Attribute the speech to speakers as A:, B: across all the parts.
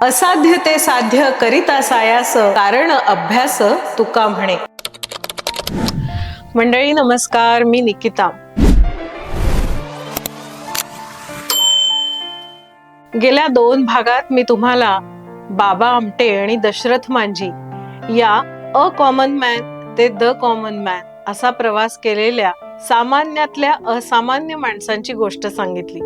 A: असाध्य ते साध्य करिता सायास, कारण अभ्यास तुका म्हणे. मंडळी नमस्कार, मी निकिता. गेल्या 2 भागात मी तुम्हाला बाबा आमटे आणि दशरथ मांझी या अ कॉमन मॅन ते द कॉमन मॅन असा प्रवास केलेल्या सामान्यातल्या असामान्य माणसांची गोष्ट सांगितली.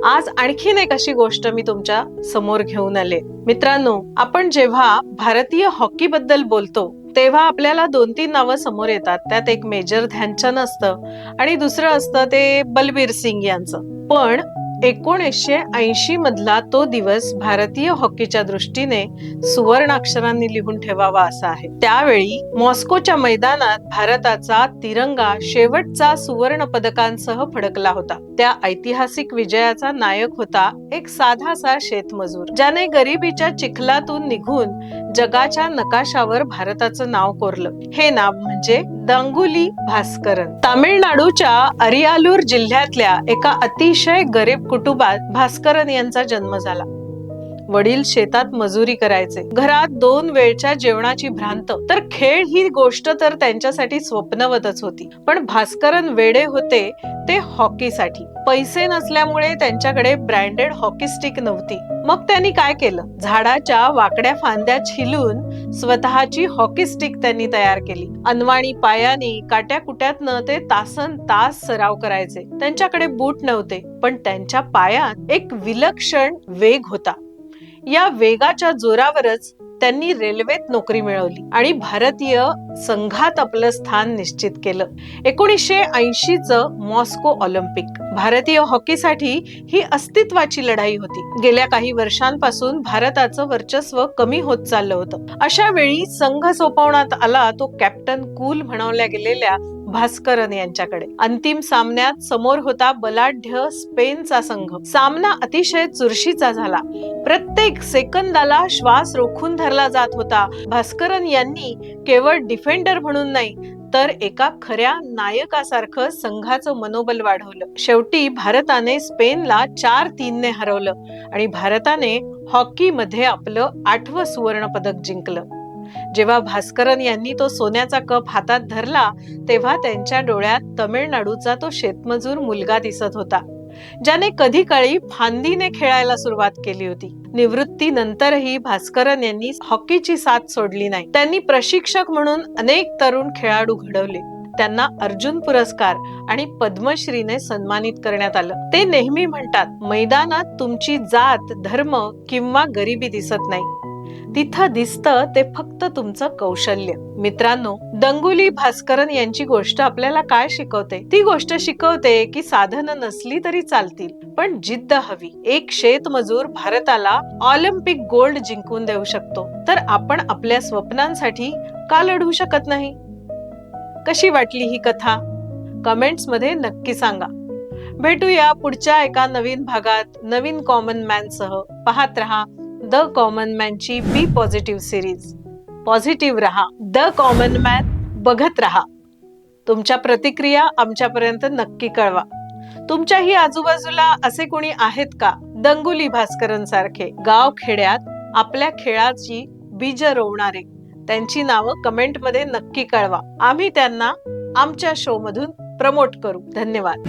A: आज आणखीन एक अशी गोष्ट मी तुमच्या समोर घेऊन आले. मित्रांनो, आपण जेव्हा भारतीय हॉकी बद्दल बोलतो तेव्हा आपल्याला 2-3 नावं समोर येतात. त्यात एक मेजर ध्यानचंद असतं आणि दुसरं असतं ते बलबीर सिंग यांचं. पण 1980 मधला तो दिवस भारतीय हॉकीच्या दृष्टीने सुवर्णाक्षरांनी लिहून ठेवावा असा आहे. त्यावेळी मॉस्कोच्या मैदानात भारताचा तिरंगा शेवटचा सुवर्ण पदकांसह फडकला होता. त्या ऐतिहासिक विजयाचा नायक होता एक साधासा शेतमजूर, ज्याने गरिबीच्या चिखलातून निघून जगाच्या नकाशावर भारताचं नाव कोरलं. हे नाव म्हणजे दांगुली भास्करन. तामिळनाडूच्या अरियालूर जिल्ह्यातल्या एका अतिशय गरीब कुटुंबात भास्करन यांचा जन्म झाला. वडील शेतात मजुरी करायचे. घरात 2 वेळच्या जेवणाची भ्रांत, तर खेळ ही गोष्ट तर त्यांच्यासाठी स्वप्नवतच होती. पण भास्करन वेडे होते ते हॉकीसाठी. पैसे नसल्यामुळे त्यांच्याकडे ब्रँडेड हॉकी स्टिक नव्हती. मग त्यांनी काय केलं? झाडाच्या वाकड्या फांद्या छिलून स्वतःची हॉकी स्टिक त्यांनी तयार केली. अनवाणी पायानी काट्या कुट्यातनं ते तासन तास सराव करायचे. त्यांच्याकडे बूट नव्हते, पण त्यांच्या पायात एक विलक्षण वेग होता. या वेगाच्या जोरावरच त्यांनी रेल्वेत नोकरी मिळवली आणि भारतीय संघात आपलं स्थान निश्चित केलं. 1980 मॉस्को ऑलिम्पिक भारतीय हॉकीसाठी ही अस्तित्वाची लढाई होती. गेल्या काही वर्षांपासून भारताचं वर्चस्व कमी होत चाललं होतं. अशा वेळी संघ सोपवण्यात आला तो कॅप्टन कूल म्हणवल्या गेलेल्या भास्करन यांच्याकडे. अंतिम सामन्यात समोर होता बलाढ्य स्पेनचा संघ. सामना अतिशय चुरशीचा झाला. प्रत्येक सेकंदाला श्वास रोखून धरला जात होता. भास्करन यांनी केवळ डिफेंडर म्हणून नाही, तर एका खऱ्या नायकासारखं संघाचं मनोबल वाढवलं. शेवटी भारताने स्पेनला 4-3 ने हरवलं आणि भारताने हॉकीमध्ये आपलं 8वं सुवर्ण पदक जिंकलं. जेव्हा भास्करन यांनी तो सोन्याचा कप हातात धरला तेव्हा त्यांच्या डोळ्यात तमिळनाडूचा तो शेतमजूर मुलगा दिसत होता, ज्याने कधी काळी फांदीने खेळायला सुरुवात केली होती. निवृत्तीनंतरही भास्करन यांनी हॉकीची साथ सोडली नाही. त्यांनी प्रशिक्षक म्हणून अनेक तरुण खेळाडू घडवले. त्यांना अर्जुन पुरस्कार आणि पद्मश्रीने सन्मानित करण्यात आलं. ते नेहमी म्हणतात, मैदानात तुमची जात, धर्म किंवा गरिबी दिसत नाही, तिथं दिसतं ते फक्त तुमचं कौशल्य. मित्रांनो, दांगुली भास्करन यांची गोष्ट आपल्याला काय शिकवते? ती गोष्ट शिकवते की साधनं नसली तरी चालतील, पण जिद्द हवी. एक शेतमजूर भारताला ऑलिम्पिक गोल्ड जिंकून देऊ शकतो, तर आपण आपल्या स्वप्नांसाठी का लढू शकत नाही? कशी वाटली ही कथा? कमेंट्स मध्ये नक्की सांगा. भेटूया पुढच्या एका नवीन भागात नवीन कॉमन मॅन सह. पाहत रहा द कॉमन मॅन ची बी पॉझिटिव्ह सिरीज. पॉझिटिव्ह रहा. द कॉमन मॅन बघत रहा. तुमच्या प्रतिक्रिया आमच्यापर्यंत नक्की कळवा. तुमच्याही आजूबाजूला असे कोणी आहेत का दांगुली भास्करन सारखे गाव खेड्यात आपल्या खेळाची बीज रोवणारे? त्यांची नावं कमेंट मध्ये नक्की कळवा. आम्ही त्यांना आमच्या शो मधून प्रमोट करू. धन्यवाद.